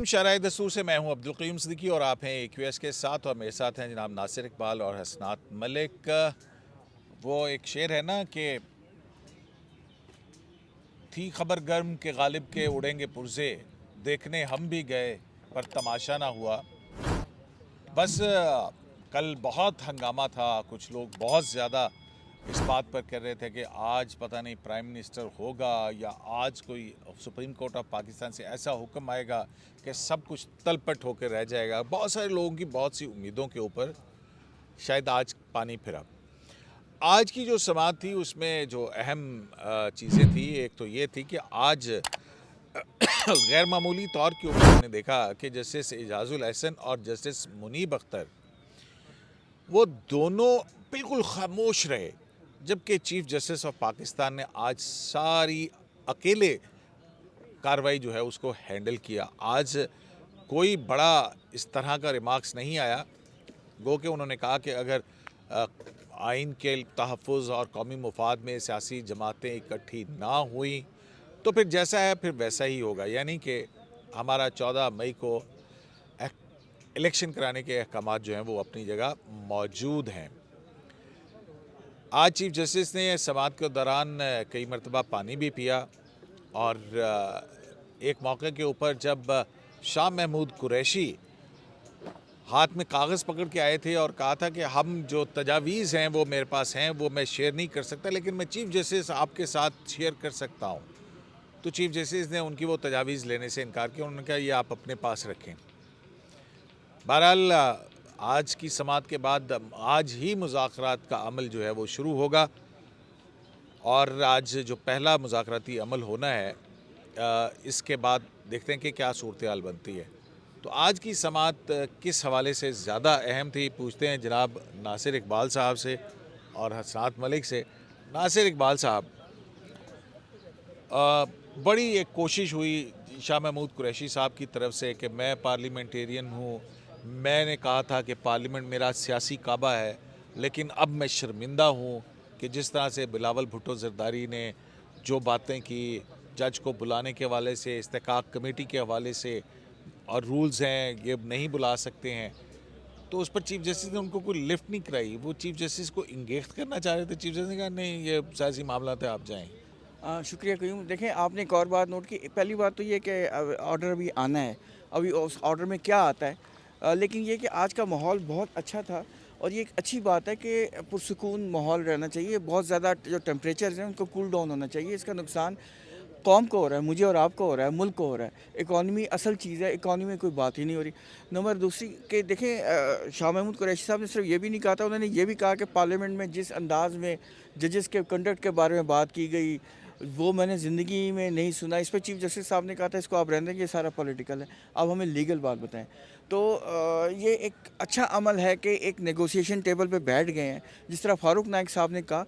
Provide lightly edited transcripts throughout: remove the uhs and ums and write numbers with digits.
शाराए दस्तूर से मैं हूं अब्दुल क़य्यूम सिद्दीकी और आप हैं AQS के साथ और मेरे साथ हैं जनाब नासिर इकबाल और हसनात मलिक। वो एक शेर है ना कि थी खबर गर्म के गालिब के उड़ेंगे पुरजे, देखने हम भी गए पर तमाशा ना हुआ। बस कल बहुत हंगामा था, कुछ लोग बहुत ज़्यादा इस बात पर कर रहे थे कि आज पता नहीं प्राइम मिनिस्टर होगा या आज कोई सुप्रीम कोर्ट ऑफ पाकिस्तान से ऐसा हुक्म आएगा कि सब कुछ तलपट होकर रह जाएगा। बहुत सारे लोगों की बहुत सी उम्मीदों के ऊपर शायद आज पानी फिरा। आज की जो समाअत थी उसमें जो अहम चीज़ें थी, एक तो ये थी कि आज गैर मामूली तौर के ऊपर हमने देखा कि जस्टिस एजाजुल एहसन और जस्टिस मुनीब अख्तर वो दोनों बिल्कुल खामोश रहे, जबकि चीफ जस्टिस ऑफ पाकिस्तान ने आज सारी अकेले कार्रवाई जो है उसको हैंडल किया। आज कोई बड़ा इस तरह का रिमार्क्स नहीं आया। गो कि उन्होंने कहा कि अगर आइन के तहफ़्फ़ुज़ और कौमी मुफाद में सियासी जमातें इकट्ठी ना हुई तो फिर जैसा है फिर वैसा ही होगा, यानी कि हमारा 14 मई को इलेक्शन कराने के अहकामात जो हैं वो अपनी जगह मौजूद हैं। आज चीफ जस्टिस ने समाअत के दौरान कई मरतबा पानी भी पिया और एक मौके के ऊपर जब शाह महमूद कुरैशी हाथ में कागज़ पकड़ के आए थे और कहा था कि हम जो तजावीज़ हैं वो मेरे पास हैं, वो मैं शेयर नहीं कर सकता, लेकिन मैं चीफ जस्टिस आपके साथ शेयर कर सकता हूँ, तो चीफ जस्टिस ने उनकी वो तजावीज़ लेने से इनकार किया। उन्होंने कहा ये आप अपने पास रखें। बहरहाल आज की समाअत के बाद आज ही मुज़ाकरात का अमल जो है वो शुरू होगा और आज जो पहला मुज़ाकराती अमल होना है इसके बाद देखते हैं कि क्या सूरत हाल बनती है। तो आज की समाअत किस हवाले से ज़्यादा अहम थी, पूछते हैं जनाब नासिर इकबाल साहब से और हसनात मलिक से। नासिर इकबाल साहब, बड़ी एक कोशिश हुई शाह महमूद कुरैशी साहब की तरफ से कि मैं पार्लियामेंटेरियन हूँ, मैंने कहा था कि पार्लियामेंट मेरा सियासी काबा है, लेकिन अब मैं शर्मिंदा हूँ कि जिस तरह से बिलावल भुट्टो ज़रदारी ने जो बातें की जज को बुलाने के हवाले से, इस्तेकाक कमेटी के हवाले से, और रूल्स हैं ये नहीं बुला सकते हैं, तो उस पर चीफ जस्टिस ने उनको कोई लिफ्ट नहीं कराई। वो चीफ जस्टिस को इंगेज करना चाह रहे थे, चीफ जस्टिस ने कहा नहीं ये सियासी मामला थे, आप जाएँ। शुक्रिया क़य्यूम। देखें, आपने एक और बात नोट की। पहली बात तो ये कि ऑर्डर अभी आना है, अभी उस ऑर्डर में क्या आता है, लेकिन ये कि आज का माहौल बहुत अच्छा था और ये एक अच्छी बात है कि पुरसुकून माहौल रहना चाहिए। बहुत ज़्यादा जो टेम्परेचर हैं उनको कूल डाउन होना चाहिए। इसका नुकसान कौम को हो रहा है, मुझे और आपको हो रहा है, मुल्क को हो रहा है। इकॉनमी असल चीज़ है, इकॉनमी में कोई बात ही नहीं हो रही। नंबर दूसरी कि देखें, शाह महमूद कुरैशी साहब ने सिर्फ ये भी नहीं कहा था, उन्होंने ये भी कहा कि पार्लियामेंट में जिस अंदाज़ में जजेस के कंडक्ट के बारे में बात की गई वो मैंने ज़िंदगी में नहीं सुना। इस पर चीफ जस्टिस साहब ने कहा था इसको आप रहने देंगे, ये सारा पॉलिटिकल है, अब हमें लीगल बात बताएं। तो ये एक अच्छा अमल है कि एक नेगोशिएशन टेबल पे बैठ गए हैं। जिस तरह फ़ारूक नाइक साहब ने कहा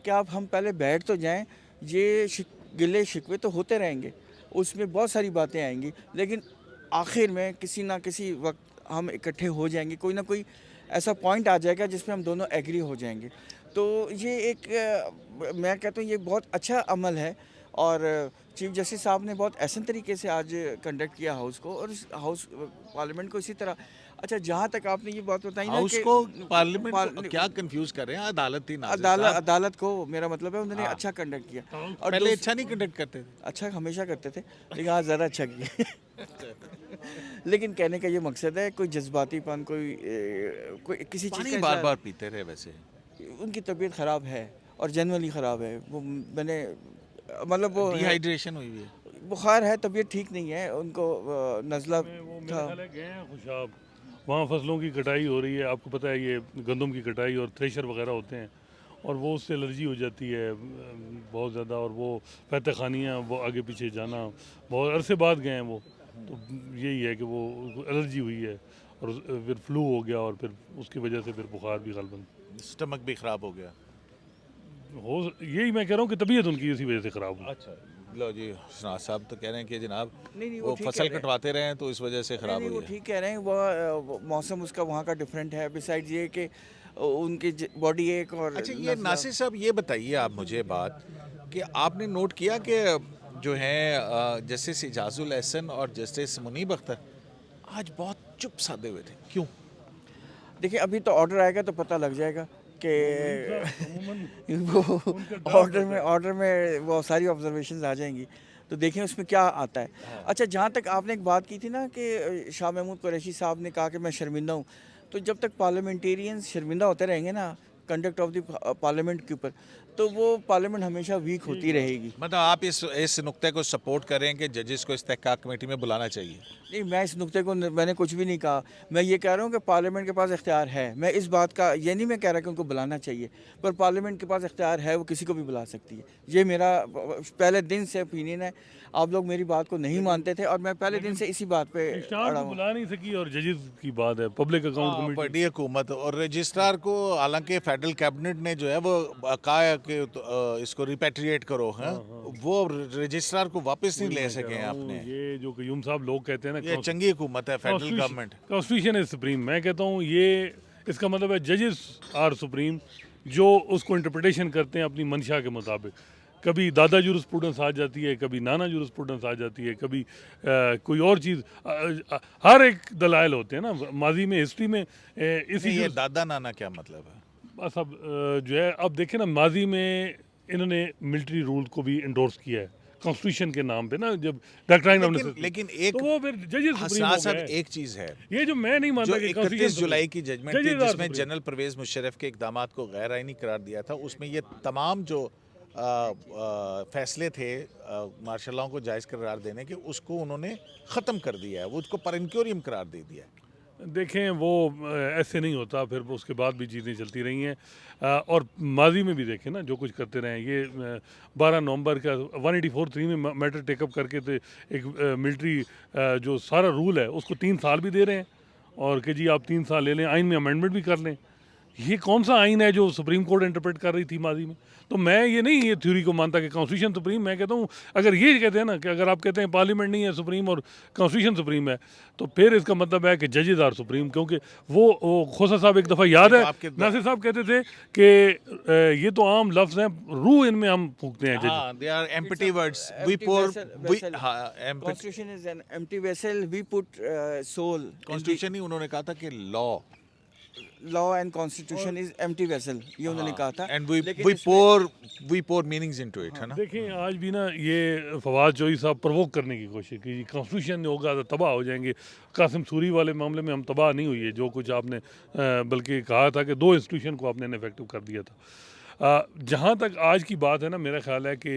कि आप हम पहले बैठ तो जाएं, ये गिले शिकवे तो होते रहेंगे, उसमें बहुत सारी बातें आएंगी, लेकिन आखिर में किसी ना किसी वक्त हम इकट्ठे हो जाएंगे, कोई ना कोई ऐसा पॉइंट आ जाएगा जिसमें हम दोनों एग्री हो जाएंगे। तो ये एक मैं कहता हूँ ये बहुत अच्छा अमल है और चीफ जस्टिस साहब ने बहुत ऐसे तरीके से आज कंडक्ट किया हाउस को और हाउस पार्लियामेंट को इसी तरह। अच्छा, जहाँ तक आपने ये बात बताई ना हाउस कि को पार्लियामेंट को क्या कंफ्यूज कर रहे हैं? अदालत थी नाज़िर अदालत साहब। अदालत को मेरा मतलब है उन्होंने हाँ। अच्छा कंडक्ट किया और पहले अच्छा नहीं कंडक्ट करते थे। अच्छा हमेशा करते थे, लेकिन आज ज़्यादा अच्छा किया। लेकिन कहने का ये मकसद है, कोई जज्बातीपन, कोई किसी चीज़ पानी का बार बार पीते रहे वैसे। उनकी तबीयत ख़राब है और जनरली ख़राब है। वो मैंने मतलब वो डिहाइड्रेशन हुई हुई है। बुखार है, तबीयत ठीक नहीं है उनको, नज़ला वो मेरे था। ख्याल है गए हैं खुशाब, वहाँ फसलों की कटाई हो रही है। आपको पता है ये गंदम की कटाई और थ्रेशर वगैरह होते हैं और वो उससे एलर्जी हो जाती है बहुत ज़्यादा, और वो फतह खानियाँ वो आगे पीछे जाना, बहुत अरसे बाद गए हैं वो, तो यही है कि वो एलर्जी हुई है और फिर फ्लू हो गया और फिर उसकी वजह से फिर बुखार भी गालबन, स्टमक भी ख़राब हो गया। हो यही मैं कह रहा हूँ कि तबीयत उनकी इसी वजह से ख़राब हुई। अच्छा, लो जी, शनाज साहब तो कह रहे हैं कि जनाब नहीं वो ठीक फसल कह रहे हैं। कटवाते रहे हैं तो इस वजह से ख़राब नहीं, वो हुई है। ठीक कह रहे हैं। वो मौसम उसका वहाँ का डिफरेंट है, बिसाइड्स ये कि उनकी बॉडी एक और अच्छा, ये नासिर साहब ये बताइए आप मुझे बात कि आपने नोट किया कि जो है जस्टिस एजाजुल एहसन और जस्टिस मुनीब अख्तर आज बहुत चुप साधे हुए थे, क्यों? देखिए अभी तो ऑर्डर आएगा तो पता लग जाएगा कि वो ऑर्डर में वो सारी ऑब्जर्वेशंस आ जाएंगी, तो देखें उसमें क्या आता है। अच्छा, जहाँ तक आपने एक बात की थी ना कि शाह महमूद कुरैशी साहब ने कहा कि मैं शर्मिंदा हूँ, तो जब तक पार्लियामेंटेरियंस शर्मिंदा होते रहेंगे ना कंडक्ट ऑफ द पार्लियामेंट के ऊपर, तो वो पार्लियामेंट हमेशा वीक होती रहेगी। मतलब आप इस नुक्ते को सपोर्ट करें कि जजेस को इस्तेहकाक कमेटी में बुलाना चाहिए? नहीं, मैं इस नुक्ते को मैंने कुछ भी नहीं कहा। मैं ये कह रहा हूँ कि पार्लियामेंट के पास इख्तियार है। मैं इस बात का ये नहीं मैं कह रहा कि उनको बुलाना चाहिए, पर पार्लियामेंट के पास इख्तियार है, वो किसी को भी बुला सकती है। ये मेरा पहले दिन से ओपिनियन है। आप लोग मेरी बात को नहीं मानते थे और मैं पहले दिन से इसी बात पे शाम अड़ा को हूँ। बुला नहीं सकी और जजेस की बात है, पब्लिक अकाउंट हाँ, कमेटी। बड़ी हुकूमत और रजिस्ट्रार को हालांकि फेडरल कैबिनेट ने जो है वो कहा है कि इसको रिपेट्रिएट करो, हैं? वो रजिस्ट्रार को वापस नहीं ले सके हैं आपने। ये जो कयूम साहब लोग कहते हैं ना, ये चंगी हुकूमत है federal government. Constitution is supreme. मैं कहता हूँ ये इसका मतलब है जजेस आर सुप्रीम, जो उसको इंटरप्रिटेशन करते हैं अपनी मंशा के मुताबिक। कभी दादा जूरिस्प्रूडेंस आ जाती है, कभी नाना जूरिस्प्रूडेंस आ जाती है, कभी कोई और चीज़। हर एक दलाइल होते हैं ना माजी में, हिस्ट्री में। इसी ये जो दादा नाना क्या मतलब है? बस अब जो है, अब देखें ना, माजी में इन्होंने मिलिट्री रूल को भी इंडोर्स किया है कॉन्स्टिट्यूशन के नाम पे ना, जब डॉक्ट्राइन ऑफ नेसेसिटी। लेकिन एक तो वो फिर जजेस सुप्रीम हो हसासत गए। एक चीज है ये जो मैं नहीं जो मानता कि 31 जुलाई की जजमेंट थी जजेस आर जिसमें सुप्रीम। जनरल परवेज मुशर्रफ के इकदामात को गैर आईनी करार दिया था, उसमें ये तमाम जो फैसले थे मार्शल लॉ को जायज़ करार देने के, उसको उन्होंने ख़त्म कर दिया है, वो उसको पर इंक्योरियम करार दे दिया है। देखें वो ऐसे नहीं होता, फिर वो उसके बाद भी चीज़ें चलती रही हैं। और माजी में भी देखें ना जो कुछ करते रहे हैं। ये 12 नवंबर का 184(3) में मैटर टेकअप करके तो एक मिलिट्री जो सारा रूल है उसको 3 साल भी दे रहे हैं, और कि जी आप 3 साल ले लें, आइन में अमेंडमेंट भी कर लें। ये कौन सा आइन है जो सुप्रीम कोर्ट इंटरप्रेट कर रही थी माजी में? तो मैं ये नहीं ये थ्योरी को मानता कि कॉन्स्टिट्यूशन सुप्रीम। मैं कहता हूँ अगर ये कहते हैं ना कि अगर आप कहते हैं पार्लियामेंट नहीं है सुप्रीम और कॉन्स्टिट्यूशन सुप्रीम है, तो फिर इसका मतलब है कि जजेस आर सुप्रीम। क्योंकि वो खोसा साहब एक दफ़ा याद है नासिर साहब कहते थे कि ये तो आम लफ्ज़ हैं, रूह इनमें हम फूकते हैं। हाँ, they are empty words. We Empty pour, vessel. हाँ, empty. Constitution is an empty vessel. We put soul. Constitution ही उन्होंने कहा था कि law Law and constitution is empty vessel. ये उन्होंने कहा था। and we लेकिन we इसमें- pour meanings into it, है ना? देखें आज भी ना ये फवाद चौधरी साहब प्रोवोक करने की कोशिश की, कॉन्स्टिट्यूशन होगा तो तबाह हो जाएंगे। कासिम सूरी वाले मामले में हम तबाह नहीं हुई है, जो कुछ आपने बल्कि कहा था कि 2 इंस्टीट्यूशन को आपने इनफेक्टिव कर दिया था। जहाँ तक आज की बात है ना, मेरा ख्याल है कि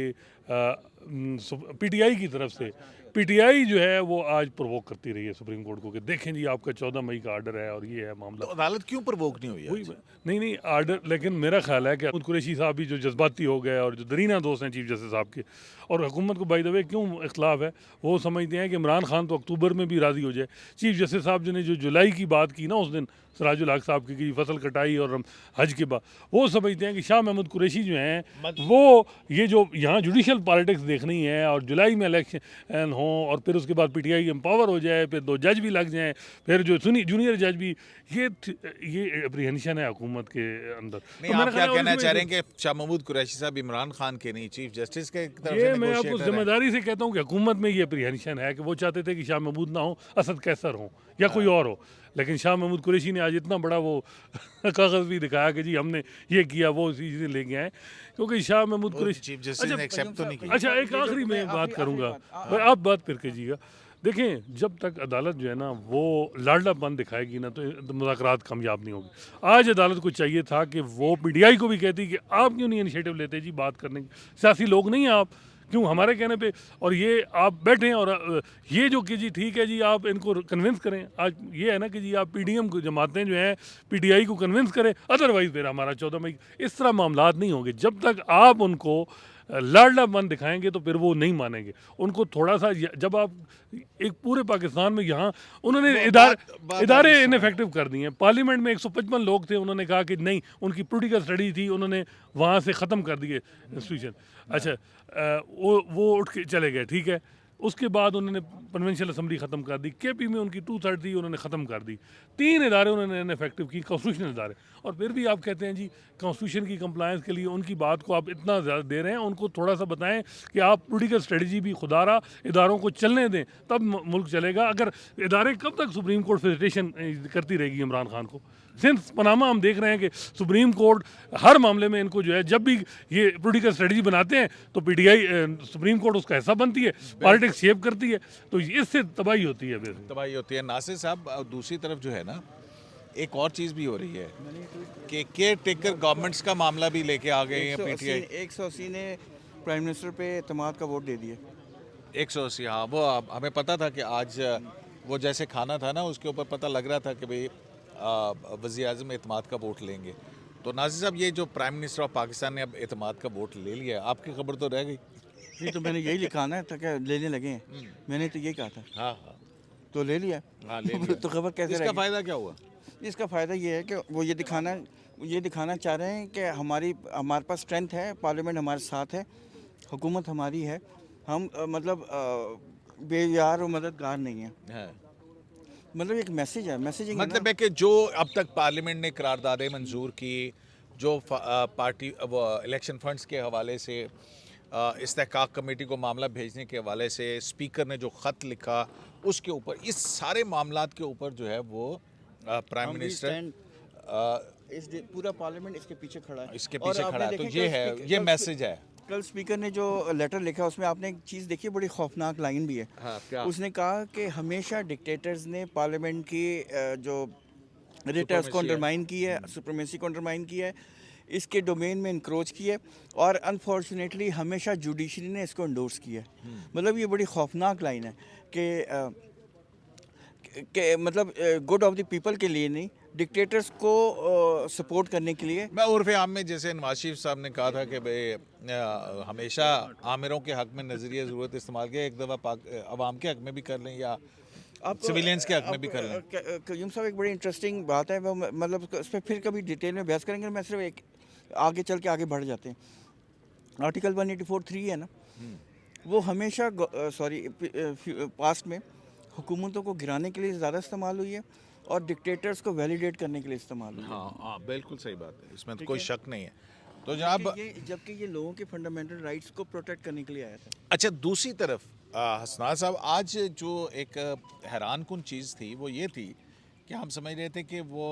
पीटीआई की तरफ से पीटीआई जो है वो आज प्रोवोक करती रही है सुप्रीम कोर्ट को कि देखें जी आपका 14 मई का आर्डर है और ये है मामला। तो अदालत क्यों प्रवोक नहीं हुई वही आज? नहीं आर्डर, लेकिन मेरा ख्याल है कि महमूद कुरैशी साहब भी जो जज्बाती हो गए और जो दरीना दोस्त हैं चीफ जस्टिस साहब के, और हुकूमत को बाय द वे क्यों इख्तलाफ है, वो समझते हैं कि इमरान खान तो अक्टूबर में भी राज़ी हो जाए। चीफ जस्टिस साहब ने जो जुलाई की बात की ना उस दिन सराजुल हक साहब की फसल कटाई और हज के बाद, वो समझते हैं कि शाह महमूद कुरैशी जो हैं वो ये जो यहाँ जुडिशल पॉलिटिक्स देखनी है और जुलाई में इलेक्शन हो और फिर उसके बाद पीटीआई एम्पावर हो जाए, फिर 2 जज भी लग जाएं, फिर जो जूनियर जज भी, ये अप्रीहेंशन है हुकूमत के अंदर। नहीं, आप क्या कहना चाह रहे हैं कि शाह महमूद कुरैशी साहब इमरान खान के नहीं चीफ जस्टिस के तरफ ये से मैं आपको negotiator हैं? जिम्मेदारी से कहता हूँ कि हुकूमत में ये अप्रीहेंशन है कि वो चाहते थे कि शाह महमूद ना हो, असद कैसर हो या कोई और हो। लेकिन शाह महमूद कुरैशी ने आज इतना बड़ा वो कागज़ भी दिखाया कि जी हमने ये किया, वो चीज़ें लेके आए, क्योंकि शाह महमूद कुरैशी। चीफ जस्टिस ने एक्सेप्ट तो नहीं किया। अच्छा, एक आखिरी में बात करूँगा, आप बात फिर कीजिएगा। देखें जब तक अदालत जो है ना वो लाडलापन दिखाएगी ना तो मुज़ाकरात कामयाब नहीं होगी। आज अदालत को चाहिए था कि वो पीटीआई को भी कहती कि आप क्यों नहीं इनिशिएटिव लेते जी बात करने की, सियासी लोग नहीं हैं आप, क्यों हमारे कहने पे, और ये आप बैठे हैं और ये जो कि जी ठीक है जी आप इनको कन्विंस करें। आज ये है ना कि जी आप पीडीएम को जमातें जो हैं पीटीआई को कन्विंस करें, अदरवाइज़ फिर हमारा 14 मई इस तरह मामलात नहीं होंगे। जब तक आप उनको लाडलापन दिखाएंगे तो फिर वो नहीं मानेंगे। उनको थोड़ा सा, जब आप एक पूरे पाकिस्तान में यहाँ उन्होंने इदारे इनफेक्टिव कर दिए हैं। पार्लियामेंट में 155 लोग थे, उन्होंने कहा कि नहीं, उनकी पोलिटिकल स्टडी थी, उन्होंने वहाँ से ख़त्म कर दिए इंस्टीट्यूशन। अच्छा, वो उठ के चले गए, ठीक है। उसके बाद उन्होंने प्रोविंशियल असम्बली ख़त्म कर दी, केपी में उनकी 2/3 थी, उन्होंने ख़त्म कर दी। 3 इदारे उन्होंने इनफेक्टिव की, कॉन्स्टिट्यूशनल इदारे। और फिर भी आप कहते हैं जी कॉन्स्टिट्यूशन की कंप्लायंस के लिए उनकी बात को आप इतना ज़्यादा दे रहे हैं, उनको थोड़ा सा बताएं कि आप पॉलिटिकल स्ट्रेटजी भी खुदारा इदारों को चलने दें, तब मुल्क चलेगा। अगर इदारे कब तक सुप्रीम कोर्ट फेसिलिटेशन करती रहेगी इमरान खान को? सिंस पनामा हम देख रहे हैं कि सुप्रीम कोर्ट हर मामले में इनको जो है, जब भी ये पॉलिटिकल स्ट्रेटजी बनाते हैं तो पीटीआई सुप्रीम कोर्ट उसका हिस्सा बनती है, पॉलिटिक्स शेप करती है, तो इससे तबाही होती है। फिर तबाही होती है। नासिर साहब, दूसरी तरफ जो है ना, एक और चीज़ भी हो रही है कि केयर टेकर गवर्नमेंट्स का मामला भी लेके आ गए हैं पीटीआई। 180 ने प्राइम मिनिस्टर पे एतमाद का वोट दे दिया। 180, हाँ, वो हमें पता था कि आज वो जैसे खाना था ना, उसके ऊपर पता लग रहा था कि भाई वज़ीर आज़म एतमाद का वोट लेंगे। तो नाज़िर साहब, ये जो प्राइम मिनिस्टर ऑफ पाकिस्तान ने अब एतमाद का वोट ले लिया, आपकी खबर तो रह गई। ये तो मैंने यही लिखा ना था कि लेने लगे हैं, मैंने तो यही कहा था। हाँ हाँ तो ले लिया। हाँ, ले लिया। तो खबर कैसे इसका रहेगी? फ़ायदा क्या हुआ? इसका फ़ायदा ये है कि वो ये दिखाना चाह रहे हैं कि हमारे पास स्ट्रेंथ है, पार्लियामेंट हमारे साथ है, हुकूमत हमारी है, हम बेयार और मददगार नहीं हैं। हाँ। मतलब एक मैसेज है, मैसेजिंग मतलब है कि जो अब तक पार्लियामेंट ने करारदादें मंजूर की, जो पार्टी वो इलेक्शन फंड्स के हवाले से, इस्तेहकाक कमेटी को मामला भेजने के हवाले से स्पीकर ने जो ख़त लिखा, उसके ऊपर, इस सारे मामलात के ऊपर जो है वो प्राइम मिनिस्टर पूरा पार्लियामेंट इसके पीछे खड़ा है। इसके और पीछे आपने खड़ा है। तो देखा ये कल है, स्पीकर- ये कल मैसेज है। कल स्पीकर ने जो लेटर लिखा उसमें आपने एक चीज़ देखी, बड़ी खौफनाक लाइन भी है। हाँ, क्या? उसने कहा कि हमेशा डिक्टेटर्स ने पार्लियामेंट की जो रिट है उसको Supremacy है। अंडरमाइन की है, सुप्रीमेसी को अंडरमाइन किया है, इसके डोमेन में इंक्रोच किया है, और अनफॉर्चुनेटली हमेशा जुडिशरी ने इसको इंडोर्स किया है। मतलब ये बड़ी खौफनाक लाइन है कि मतलब गुड ऑफ द पीपल के लिए नहीं, डिक्टेटर्स को सपोर्ट करने के लिए। मैं उर्फ़ आम में, जैसे नवाज शरीफ साहब ने कहा था कि भाई हमेशा आमिरों के हक में नज़रिया ज़रूरत इस्तेमाल किया, एक दफ़ा अवाम के हक में भी कर लें या सिविलियंस के हक में भी कर लें। क्यूम साहब, एक बड़ी इंटरेस्टिंग बात है, वो मतलब उस पर फिर कभी डिटेल में बहस करेंगे। मैं सिर्फ एक आगे चल के आगे बढ़ जाते हैं। आर्टिकल 184(3) है ना, वो हमेशा पास्ट में हुकूमतों को गिराने के लिए ज़्यादा इस्तेमाल हुई है और डिक्टेटर्स को वैलिडेट करने के लिए इस्तेमाल हुई है। हाँ हाँ, बिल्कुल सही बात है, इसमें तो ठीक कोई है। शक नहीं है। तो जनाब, जबकि ये लोगों के फंडामेंटल राइट्स को प्रोटेक्ट करने के लिए आया था। अच्छा, दूसरी तरफ हसनात साहब, आज जो एक हैरान कुन चीज़ थी वो ये थी कि हम समझ रहे थे कि वो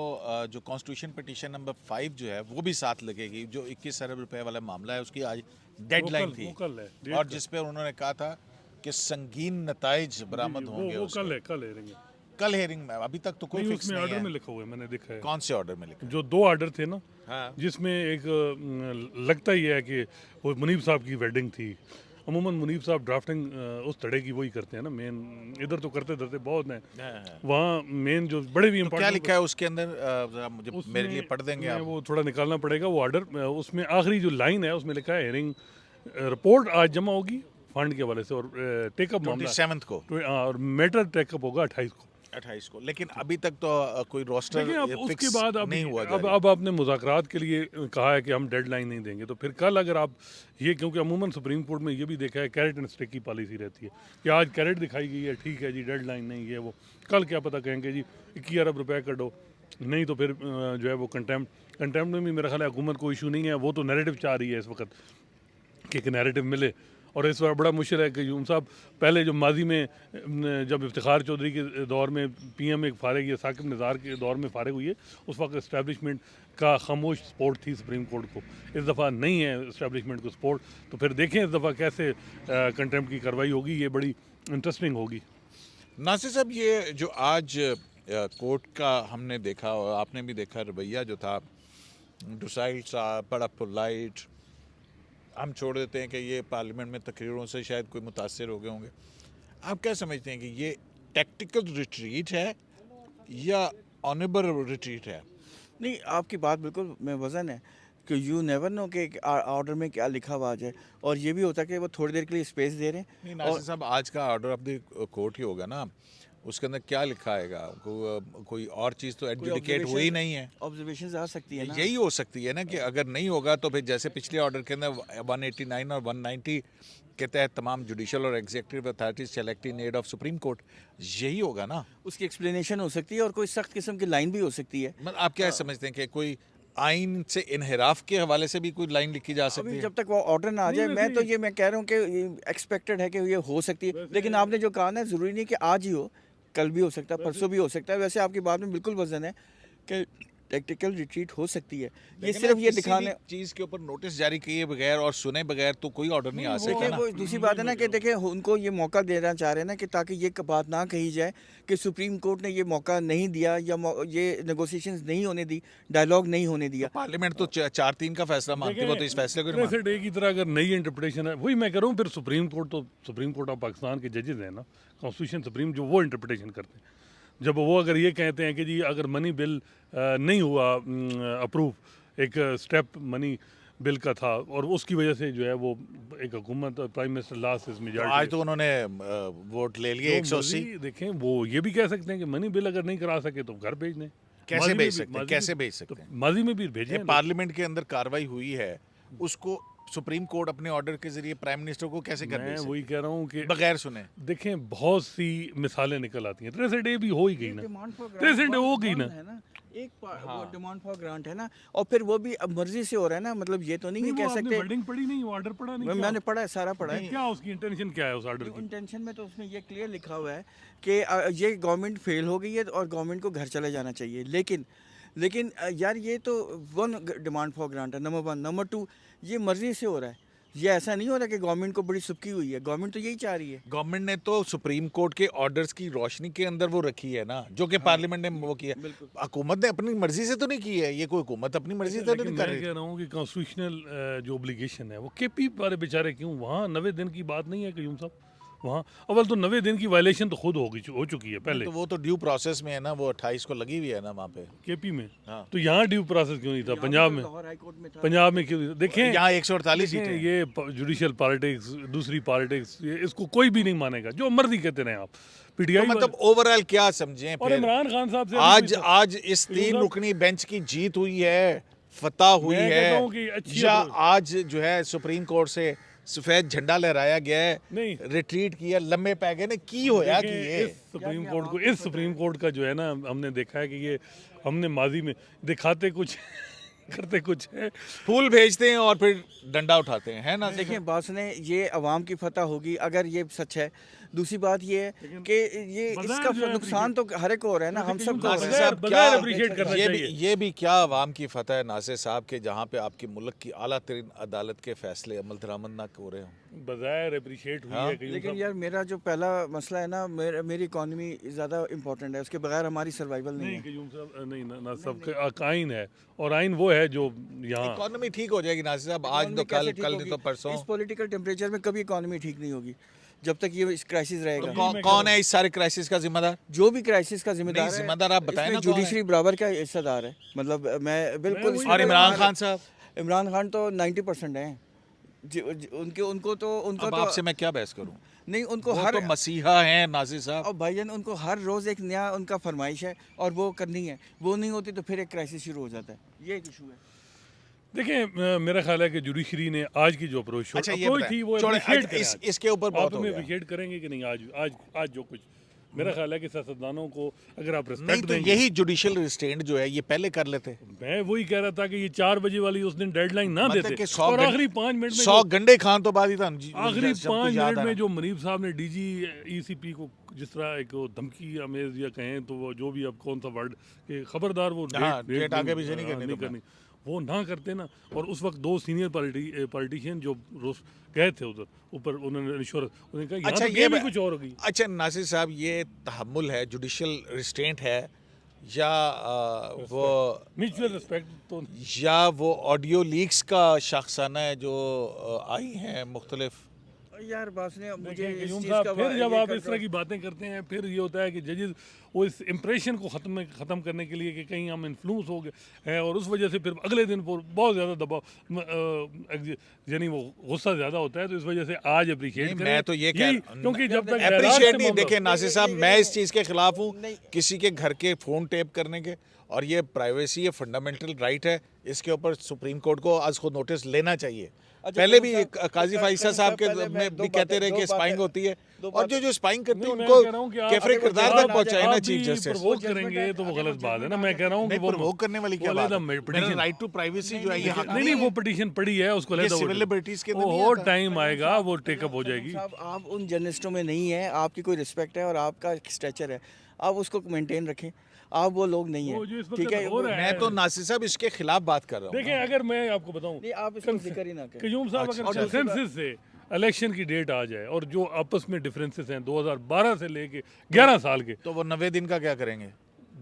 जो कॉन्स्टिट्यूशन पिटीशन नंबर 5 जो है वो भी साथ लगेगी, जो 21 अरब रुपए वाला मामला है, उसकी आज डेडलाइन थी, वो कल है, डेट और कल। जिस पे उन्होंने कहा था कि संगीन नताइज बरामद होंगे। वो उसके। कल हेयरिंग है। कल हेयरिंग में, अभी तक तो कोई नहीं, फिक्स उसमें नहीं ऑर्डर में है। लिखा हुआ है, मैंने देखा है। कौन से ऑर्डर में लिखा है? जो 2 ऑर्डर थे ना, हाँ, जिसमें एक लगता ही है कि वो मुनीब साहब की वेडिंग थी। अमूमन मुनीब साहब ड्राफ्टिंग उस तरह की वही करते हैं ना, मेन इधर तो करते धरते बहुत हैं, हाँ। वहाँ मेन जो बड़े भी तो क्या इम्पोर्टेंट लिखा है उसके अंदर? जरा मुझे मेरे लिए पढ़ देंगे आप? वो थोड़ा निकालना पड़ेगा वो ऑर्डर। उसमें आखिरी जो लाइन है उसमें लिखा है हेयरिंग रिपोर्ट आज जमा होगी फंड के हवाले से, और टेकअप मामला 27 को, और मैटर टेकअप होगा 28 को। 28 को। लेकिन अभी तक तो कोई रोस्टर देखिए, अब फिक्स उसके बाद नहीं हुआ अब जारी। अब आपने मुज़ाकरात के लिए कहा है कि हम डेडलाइन नहीं देंगे, तो फिर कल अगर आप ये, क्योंकि अमूमन सुप्रीम कोर्ट में ये भी देखा है कैरेट एंड स्टिक की पॉलिसी रहती है कि आज कैरेट दिखाई गई है, ठीक है जी, डेडलाइन नहीं है, वो कल क्या पता कहेंगे जी 21 अरब रुपये कर दो, नहीं तो फिर जो है वो कंटेम्प्ट में भी मेरा ख्याल है हुकूमत को इशू नहीं है, वो तो नैरेटिव चाह रही है इस वक्त कि एक नैरेटिव मिले। और इस बार बड़ा मुश्किल है कि यूम साहब पहले जो माजी में जब इफ्तिखार चौधरी के दौर में पीएम एक फारिग या साकिब निज़ार के दौर में फारिग हुई है, उस वक्त इस्टेब्लिशमेंट का खामोश सपोर्ट थी सुप्रीम कोर्ट को। इस दफ़ा नहीं है इस्टेब्लिशमेंट को सपोर्ट, तो फिर देखें इस दफ़ा कैसे कंटेम्प्ट की कार्रवाई होगी, ये बड़ी इंटरेस्टिंग होगी। नासिर साहब, ये जो आज कोर्ट का हमने देखा और आपने भी देखा रवैया जो था, डुसाइल सा, बड़ा पोलाइट, हम छोड़ देते हैं कि ये पार्लियामेंट में तकरीरों से शायद कोई मुतासर हो गए होंगे। आप क्या समझते हैं कि ये टैक्टिकल रिट्रीट है या ऑनरेबल रिट्रीट है? नहीं, आपकी बात बिल्कुल में वज़न है कि यू नेवर नो कि ऑर्डर में क्या लिखा हुआ आ जाए, और ये भी होता है कि वो थोड़ी देर के लिए स्पेस दे रहे नहीं हैं। नासिर साहब, आज का ऑर्डर ऑफ द कोर्ट ही होगा ना। उसके अंदर क्या लिखा आएगा? कोई और चीज़ तो एडजुडिकेट हुई नहीं है। ऑब्जर्वेशन आ सकती है ना। यही हो सकती है ना कि अगर नहीं होगा तो फिर जैसे पिछले ऑर्डर के अंदर 189 और 190 के तहत तमाम जुडिशल और executive authorities shall act in aid of Supreme Court, यही होगा ना। उसकी एक्सप्लेनेशन हो सकती है और कोई सख्त किस्म की लाइन भी हो सकती है। मतलब आप क्या समझते हैं कि कोई आइन से इनहिराफ के हवाले से भी कोई लाइन लिखी जा सकती अभी है? जब तक वो ऑर्डर ना आ जाए, मैं तो ये मैं कह रहा हूँ कि एक्सपेक्टेड है कि ये हो सकती है, लेकिन आपने जो कहा ना, ज़रूरी नहीं कि आज ही हो, कल भी हो सकता है, परसों भी हो सकता है। वैसे आपकी बात में बिल्कुल वजन है कि टेक्टिकल रिट्रीट हो सकती है। ये लेकिन सिर्फ ये किसी दिखाने भी चीज के ऊपर नोटिस जारी किए बगैर और सुने बगैर तो कोई ऑर्डर नहीं आ सकता देखिए, ना। वो दूसरी बात है ना कि देखिए उनको ये मौका देना चाह रहे हैं ना कि ताकि ये बात ना कही जाए कि सुप्रीम कोर्ट ने ये मौका नहीं दिया या ये नेगोशिएशंस नहीं होने दी, डायलॉग नहीं होने दिया। पार्लियामेंट तो 4-3 का फैसला मांगती है, वो तो इस फैसले को नहीं मानती। डे की तरह अगर नई इंटरप्रिटेशन है, वही मैं कह रहा हूँ, फिर सुप्रीम कोर्ट तो सुप्रीम कोर्ट ऑफ पाकिस्तान के जजेस हैं ना, कॉन्स्टिट्यूशन सुप्रीम, जो वो इंटरप्रिटेशन करते हैं। जब वो अगर ये कहते हैं कि जी अगर मनी बिल नहीं हुआ अप्रूव, एक स्टेप मनी बिल का था और उसकी वजह से जो है वो एक हुकूमत प्राइम मिनिस्टर लास्ट इस तो मेजॉरिटी, आज तो उन्होंने वोट ले लिए 180। देखें वो ये भी कह सकते हैं कि मनी बिल अगर नहीं करा सके तो घर भेज दें। कैसे माजी में भेज भी- सकते हैं? माजी कैसे में- भेज सकते तो हैं? माजी में भी भेजे ये पार्लियामेंट के अंदर कार्रवाई हुई है, उसको सुप्रीम कोर्ट अपने ऑर्डर के जरिए प्राइम मिनिस्टर को कैसे कर मैं भेज वही सकती कह रहा हूँ कि है? बगैर सुने। देखें बहुत सी मिसालें निकल आती हैं। ट्रेस डे भी हो ही गई ना, ट्रेस डे हो गई ना। है ना, एक वो डिमांड फॉर ग्रांट है ना, और फिर वो भी अब मर्जी से हो रहा है ना, मतलब ये तो नहीं है नहीं, कह वो आपने सकते। वर्डिंग पढ़ी नहीं, वो ऑर्डर पढ़ा नहीं, मैंने पढ़ा है, सारा पढ़ा है। क्या उसकी इंटेंशन क्या है उस ऑर्डर की? इंटेंशन में तो उसमें ये क्लियर लिखा हुआ है कि ये गवर्नमेंट फेल हो गई है और गवर्नमेंट को घर चले जाना चाहिए। लेकिन यार ये तो वन डिमांड फॉर ग्रांट है, नंबर 1। नंबर 2, ये मर्जी से हो रहा है, ये ऐसा नहीं हो रहा कि गवर्नमेंट को बड़ी सुबकी हुई है। गवर्नमेंट तो यही चाह रही है। गवर्नमेंट ने तो सुप्रीम कोर्ट के ऑर्डर्स की रोशनी के अंदर वो रखी है ना, जो कि पार्लियामेंट ने वो किया। हुकूमत ने अपनी मर्जी से तो नहीं की है, ये कोई हुकूमत अपनी मर्जी से तो लेकिन नहीं मैं कर रही। कह रहा हूँ कि कॉन्स्टिट्यूशनल जो ओब्लिगेशन है वो केपी वाले बेचारे क्यों वहाँ 90 दिन की बात नहीं है क्यूम साहब। वहाँ अव्वल तो 90 दिन की वायलेशन तो खुद हो चुकी है पहले तो वो तो ड्यू प्रोसेस में है ना, वो 28 को लगी हुई है ना वहाँ पे। केपी में। हाँ। तो यहाँ ड्यू प्रोसेस क्यों नहीं था पंजाब में? लाहौर हाई कोर्ट में था। पंजाब में क्यों? देखें यहाँ 148 देखें, सीटें हैं। ये जुडिशियल पॉलिटिक्स, दूसरी पॉलिटिक्स, ये इसको कोई भी नहीं मानेगा, जो मर्जी कहते रहे आप। तो पीटीआई मतलब ओवरऑल क्या समझें और फिर? इमरान खान साहब से आज इस 3 रुकनी बेंच की जीत हुई है, फतह हुई मैं कहता हूँ कि है, अच्छी या अप्रोच। आज जो है सुप्रीम कोर्ट से सफेद झंडा लहराया गया है, नहीं। रिट्रीट किया, लम्बे पै गए ने की होया कि देखें, ये इस सुप्रीम कोर्ट का जो है ना, हमने देखा है कि ये हमने माजी में दिखाते कुछ करते कुछ है। फूल भेजते हैं और फिर डंडा उठाते हैं, है ना? देखिए बात सुने, ये अवाम की फतह होगी अगर ये सच है। दूसरी बात ये है कि ये बाजार इसका जो है नुकसान तो हर एक को हो रहा है ना, हम सब को हो नासिर रहा है। साहब बगैर क्या appreciate करना चाहिए। ये भी क्या अवाम की फतह है नासिर साहब के, जहाँ पे आपके मुल्क की आला तरीन अदालत के फैसले अमल दरामद ना हो रहे हों। बजायर अप्रिशिएट हुई हाँ। है कहीं लेकिन साहब। यार मेरा जो पहला मसला है ना, मेरी इकॉनमी ज़्यादा इंपॉर्टेंट है, उसके बगैर हमारी सर्वाइवल नहीं नहीं है। कयूम साहब, नहीं ना सब आइन है, और आइन वो है जो यहाँ इकोनॉमी ठीक हो जाएगी नासिर साहब, आज तो कैसे ठीक कल होगी? नहीं तो परसों। इस पॉलिटिकल टेम्परेचर में कभी इकॉनमी ठीक नहीं होगी जब तक ये इस क्राइसिस रहेगा। कौन है इस सारे क्राइसिस का जिम्मेदार? जो भी क्राइसिस का जिम्मेदार नहीं, जिम्मेदार आप बताएं ना कौन है? जुडिशरी बराबर का हिस्सेदार है, मतलब मैं बिल्कुल वही इसमें और इमरान खान साहब? इमरान खान तो 90% हैं। उनको अब आपसे मैं क्या बहस करूं? नहीं, उनको वो हर तो मसीहा हैं नासिर साहब। और भाईजान उनको हर रोज़ एक नया उनका फरमाइश है और वो करनी है। वो नहीं होती तो फिर एक क्राइसिस शुरू हो जाता है। ये एक इशू है। देखें, मेरा ख्याल है कि जुडिशरी ने आज की जो अप्रोच अच्छा, ये अप्रोच बताएं। थी वो छोड़ें, appreciate आज करें आज। इसके ऊपर बहुत आप हो हमें गया। अप्रिशिएट करेंगे कि नहीं? आज जो कुछ मेरा ख्याल है कि सियासतदानों को अगर आप नहीं रिस्पेक्ट तो देंगे। यही जुडिशियल रिस्ट्रेंट जो है ये पहले कर लेते। मैं वही कह रहा था कि ये 4 बजे वाली उस दिन डेडलाइन ना मतलब देते, कि 100 और घंटे- आखिरी 5 मिनट में 100 गंडे खान तो बाद ही था। आखिरी सबको 5 याद मिनट है में ना। जो मुनीब साहब ने डीजी ईसीपी को जिस तरह एक वो धमकी अमेज या कहें तो वो जो भी अब कौन सा वर्ड कि खबरदार वो हाँ, डेट आगे पीछे नहीं करनी तुमने। वो ना करते ना। और उस वक्त 2 सीनियर पॉलिटिशियन जो गए थे उधर ऊपर, उन्होंने इंश्योरेंस उन्होंने कहा यहाँ अच्छा, तो ये भी कुछ और होगी। अच्छा नासिर साहब, ये तहम्मुल है, जुडिशियल रिस्ट्रेंट है, या वो म्यूचुअल रिस्पेक्ट तो या वो ऑडियो लीक्स का शाखसाना है जो आई हैं मुख्तलिफ? यार बात ने मुझे देखिए, इस कयूम चीज़ साहब, का फिर जब ये आप इस तरह कंट्रोल- की बातें करते हैं, फिर ये होता है कि जजेस वो इस इम्प्रेशन को ख़त्म करने के लिए कि कहीं हम इन्फ्लुएंस हो गए हैं और उस वजह से फिर अगले दिन पर बहुत ज़्यादा दबाव यानी वो गुस्सा ज़्यादा होता है, तो इस वजह से आज अप्रिशिएट करें। मैं तो ये क्योंकि जब तक अप्रिशिएट नहीं, देखिए नासिर साहब, मैं इस चीज़ के खिलाफ हूँ, किसी के घर के फ़ोन टेप करने के, और ये प्राइवेसी, ये फंडामेंटल राइट है, इसके ऊपर सुप्रीम कोर्ट को आज खुद नोटिस लेना चाहिए। पहले भी काजी फाइसा साहब के में भी कहते रहे कि स्पाइंग होती है, और जो स्पाइंग करते हैं उनको कैफरे किरदार तक पहुंचाए ना चीफ जस्टिस। प्रवोक करेंगे तो वो गलत बात है ना। मैं कह रहा हूँ कि वो प्रवोक करने वाली क्या बात है? मेरा राइट टू प्राइवेसी जो है ये हक नहीं, वो पिटीशन पड़ी है, उसको ये सिविल लिबर्टीज के अंदर नहीं और आता। टाइम आएगा, वो टेकअप हो जाएगी। साहब आप उन जर्नलिस्टों में नहीं है, आपकी कोई रिस्पेक्ट है और आपका स्ट्रेचर है, आप उसको मेंटेन रखें, आप वो लोग नहीं वो जो है, इस वक्त ठीक है? हो रहा है। मैं तो नासिर साहब इसके खिलाफ बात कर रहा हूँ। देखें, अगर मैं आपको बताऊं, नहीं, आप इसको जिक्र ही ना करें। क्यूम साहब, अच्छा, अगर कंसेंसस से इलेक्शन की डेट आ जाए और जो आपस में डिफरेंसेस हैं 2012 से लेके 11 साल के, तो वो 90 दिन का क्या करेंगे?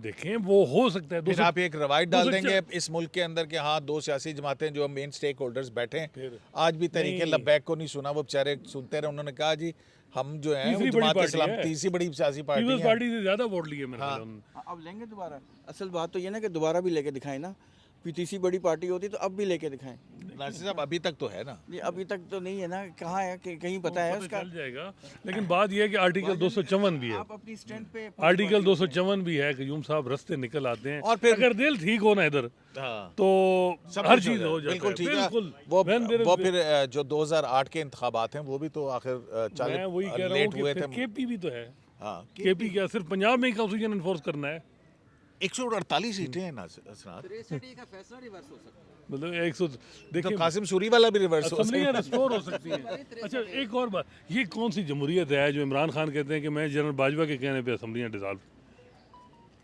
देखें वो हो सकता है। फिर आप एक रवायत डाल 204 देंगे इस मुल्क के अंदर कि हाँ, दो सियासी जमातें जो मेन स्टेक होल्डर्स बैठे हैं, फिर आज भी तरीके नहीं। लब्बैक को नहीं सुना, वो बेचारे सुनते रहे। उन्होंने कहा जी हम जो है तीसरी बड़ी जमात पार्टी इस्लाम है। तीसरी बड़ी सियासी पार्टी पीपल्स है। पार्टी से ज्यादा वोट लिए मेरे हाँ। ख्याल में। अब लेंगे दोबारा। असल बात तो ये ना कि दोबारा भी लेके दिखाएं ना, तीसरी बड़ी पार्टी होती तो अब भी लेके दिखाएं। नासिर साहब अभी तक तो है ना, ये अभी तक तो नहीं है ना, कहाँ है कि कहीं पता है उसका? चल जाएगा, लेकिन बात यह है कि आर्टिकल 254 भी है, आप अपनी स्ट्रेंथ पे आर्टिकल 254 भी है कि यूम साहब रस्ते निकल आते हैं, और फिर- अगर दिल ठीक हो ना इधर हाँ, तो सब हर कुछ चीज हो जाता बिल्कुल है। ठीक है। बिल्कुल। वो When there is- वो फिर जो 2008 के इंतखाबात हैं वो भी तो आखिर मैं वही कह रहा हूँ लेट कि हुए फिर थे। केपी भी तो है। हाँ, केपी क्या सिर्फ पंजाब में ही कॉन्स्टिट्यूशन इन्फोर्स करना है? 148 सीटें हैं नासिर। मतलब 100 तो देखिए, कासिम सूरी वाला भी रिवर्स हो असम्बलियाँ रिस्टोर हो सकती हैं। अच्छा, एक और बात, ये कौन सी जमहूरियत है जो इमरान खान कहते हैं कि मैं जनरल बाजवा के कहने पे असम्बलियाँ डिसॉल्व,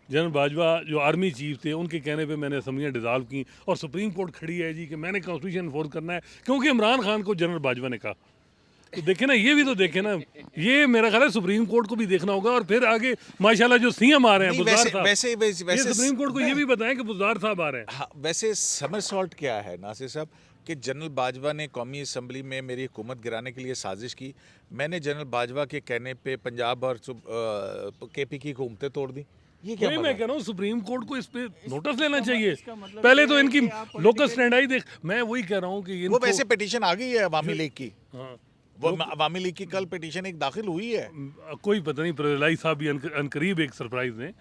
जनरल बाजवा जो आर्मी चीफ थे उनके कहने पे मैंने असम्बलियाँ डिसॉल्व की, और सुप्रीम कोर्ट खड़ी है जी कि मैंने कॉन्स्टिट्यूशन इन्फोर्स करना है क्योंकि इमरान खान को जनरल बाजवा ने कहा। तो देखे ना, ये भी तो देखे ना, ये मेरा ख्याल है सुप्रीम कोर्ट को भी देखना होगा। और फिर आगे माशाल्लाह जो सीएम आ रहे हैं नहीं, बुज़दार साहब, वैसे ये सुप्रीम कोर्ट को ये भी बताएं कि बुज़दार साहब आ रहे हैं। हाँ, वैसे समरसॉल्ट क्या है नासिर साहब कि जनरल बाजवा ने कौमी असम्बली में मेरी हुकूमत गिराने के लिए साजिश की, मैंने जनरल बाजवा के कहने पे पंजाब और केपी की हुकूमतें तोड़ दी। ये क्या वही मतलब मैं है? कह रहा हूँ, सुप्रीम कोर्ट को इस पे नोटिस लेना चाहिए। पहले तो इनकी लोकल स्टैंड आई देख, मैं वही कह रहा हूँ कि वो वैसे पिटीशन आ गई है अवामी लीग की, हाँ, वो अवामी लीग की कल पिटीशन एक दाखिल हुई है। कोई पता नहीं, प्रलाई साहब भी अनकरीब एक सरप्राइज दें।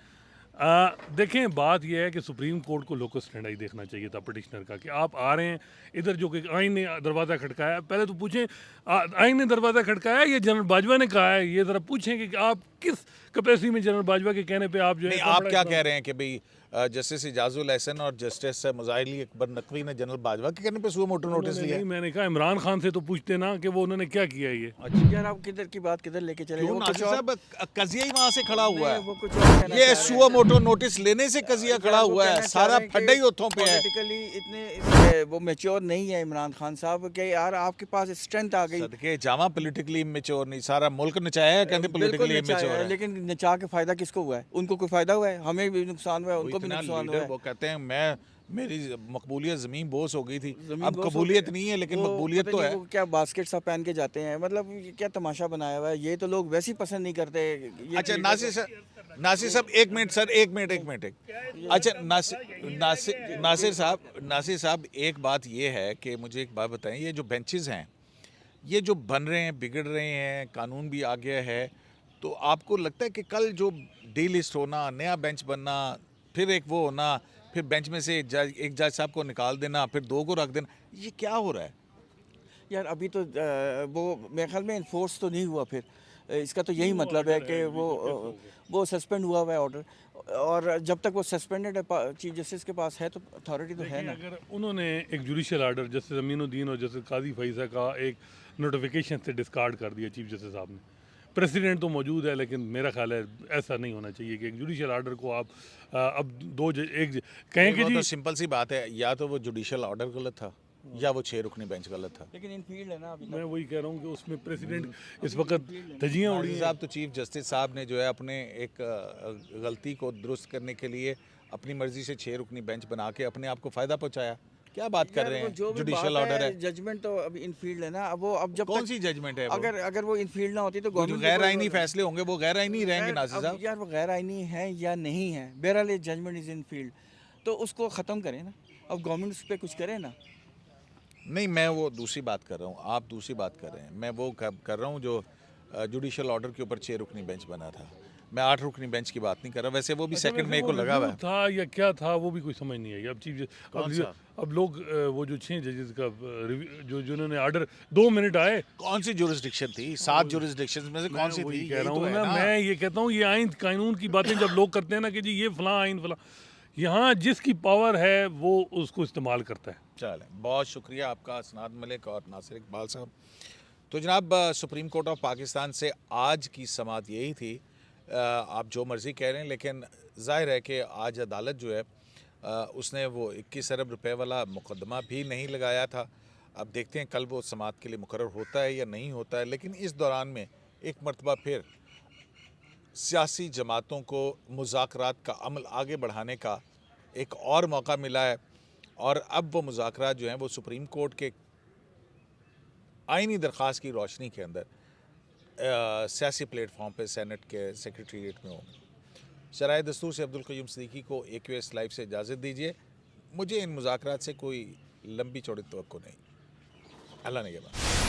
देखें, बात यह है कि सुप्रीम कोर्ट को लोकल स्टैंड आई देखना चाहिए था पिटिशनर का, कि आप आ रहे हैं इधर, जो कि आइन ने दरवाज़ा खटकाया, पहले तो पूछें आइन ने दरवाज़ा खटकाया या जनरल बाजवा ने कहा है, ये ज़रा पूछें कि आप किस कैपेसिटी में जनरल बाजवा के कहने पे आप जो है नहीं, आप क्या कह रहे हैं कि भाई जस्टिस इजाजुल एहसन और जस्टिस मुजाहिली अकबर नकवी ने जनरल बाजवा के कहने पे सुओ मोटो नोटिस लिया नहीं, मैंने कहा इमरान खान से तो पूछते ना कि वो उन्होंने क्या किया ये। यार आप किधर की बात किधर लेके चले? क्यों वो नासिर कुछ और- साहब, कजिया ही वहां से खड़ा हुआ वो है। कुछ और कहना ये चाह रहे सुओ हैं। मोटो नोटिस लेने से कजिया खड़ा वो हुआ है, कहना चाह सारा रहे हैं फड्डा ही कि होठों पे है। पॉलिटिकली वो मैच्योर नहीं है इमरान खान साहब कि यार आपके पास स्ट्रेंथ आ गई। सदके जामा पॉलिटिकली इमेच्योर नहीं, सारा मुल्क नचाया है, कहते बिल्कुल पॉलिटिकली नचाया इमेच्योर है, है। लेकिन नचा के फायदा किसको हुआ है? उनको कोई फायदा हुआ है? हमें भी नुकसान हुआ है, वो उनको भी इतना नुकसान हुआ लीडर, है। वो कहते हैं मैं मेरी मकबूलियत ज़मीन बोस हो गई थी, ज़मीन अब बोस हो कबूलियत गया। नहीं है लेकिन वो मकबूलियत पता तो नहीं है। वो क्या बास्केट सा पहन के जाते हैं, मतलब ये क्या तमाशा बनाया हुआ है? ये तो लोग वैसे ही पसंद नहीं करते ये अच्छा तरीका नासिर साहब एक मिनट सर, एक मिनट अच्छा नासिर साहब एक बात ये है कि मुझे एक बात बताएं, ये जो बेंचेस हैं ये जो बन रहे हैं, बिगड़ रहे हैं, कानून भी आ गया है, तो आपको लगता है कि कल जो डी लिस्ट होना, नया बेंच बनना, फिर एक वो होना, फिर बेंच में से एक जज साहब को निकाल देना, फिर दो को रख देना, ये क्या हो रहा है? यार अभी तो वो मेरे ख्याल में इन्फोर्स तो नहीं हुआ, फिर इसका तो यही मतलब है कि वो सस्पेंड हुआ हुआ है ऑर्डर, और जब तक वो सस्पेंडेड है चीफ जस्टिस के पास है तो अथॉरिटी तो है ना। अगर उन्होंने एक जुडिशियल आर्डर जस्टिस अमीनुद्दीन और जस्टिस काजी फैसा का एक नोटिफिकेशन से डिस्कार्ड कर दिया चीफ जस्टिस साहब ने, प्रेसिडेंट तो मौजूद है, लेकिन मेरा ख्याल है ऐसा नहीं होना चाहिए कि एक जुडिशियल आर्डर को आप अब कहें कि वो जी तो सिंपल सी बात है, या तो वो जुडिशियल ऑर्डर गलत था या वो 6 रुकनी बेंच गलत था। लेकिन इन फील्ड है ना अभी मैं वही कह रहा हूँ कि उसमें प्रेसिडेंट इस वक्त धजियाँ उड़ी नाज़िर साहब तो चीफ जस्टिस साहब ने जो है अपने एक गलती को दुरुस्त करने के लिए अपनी मर्जी से 6 रुकनी बेंच बना के अपने आप को फ़ायदा पहुंचाया। क्या बात कर रहे हैं? जुडिशियल ऑर्डर है। जजमेंट तो अभी इनफील्ड है ना, अब वो अब जब कौन तक सी जजमेंट है वो? अगर अगर वो इनफील्ड ना होती तो वो जो गवर्नमेंट गैर आईनी फैसले होंगे वो गैर आईनी रहेंगे नासिर अब साहब। यार वो गैर आईनी है या नहीं है, बहरहाल ये जजमेंट इज इन फील्ड, तो उसको ख़त्म करें ना, अब गवर्नमेंट उस पर कुछ करे ना। नहीं, मैं वो दूसरी बात कर रहा हूँ, आप दूसरी बात कर रहे हैं। मैं वो कर रहा हूँ जो जुडिशियल ऑर्डर के ऊपर 6 रुकनी बेंच बना था। मैं 8 रुकनी बेंच की बात नहीं कर रहा। वैसे वो भी अच्छा, सेकंड वैसे मई वो को लगा हुआ review है। था या क्या था वो भी कोई समझ नहीं आई। अब कौन सा? अब लोग वो जो 6 जजेस का रिव्यू जो जिन्होंने ऑर्डर 2 मिनट आए, कौन सी जुरिस्डिक्शन थी? 7 जुरिस्डिक्शन में से मैं कौन सी वही थी? कह यही रहा तो हूँ है ना, ना। मैं ये कहता हूँ ये आइन कानून की बातें जब लोग करते हैं ना कि जी ये फलां आइन फलां, यहाँ जिसकी पावर है वो उसको इस्तेमाल करता है। चलें, बहुत शुक्रिया आपका असनाद मलिक और नासिर इकबाल साहब। तो जनाब सुप्रीम कोर्ट ऑफ पाकिस्तान से आज की समाअत यही थी। आप जो मर्ज़ी कह रहे हैं, लेकिन ज़ाहिर है कि आज अदालत जो है उसने वो 21 अरब रुपए वाला मुकदमा भी नहीं लगाया था। अब देखते हैं कल वो समाअत के लिए मुकर्रर होता है या नहीं होता है। लेकिन इस दौरान में एक मरतबा फिर सियासी जमातों को मुज़ाकरात का अमल आगे बढ़ाने का एक और मौका मिला है, और अब वो मुज़ाकरात जो हैं वो सुप्रीम कोर्ट के आइनी दरख्वास्त की रोशनी के अंदर सियासी प्लेटफॉर्म पे सेनेट के सेक्रेटेरिएट में होंगे। शराय दस्तूर से अब्दुल क़य्यूम सिद्दीकी को AQS लाइव से इजाज़त दीजिए। मुझे इन मुज़ाकरात से कोई लंबी चौड़ी तवक्को नहीं। अल्लाह ने के बाद।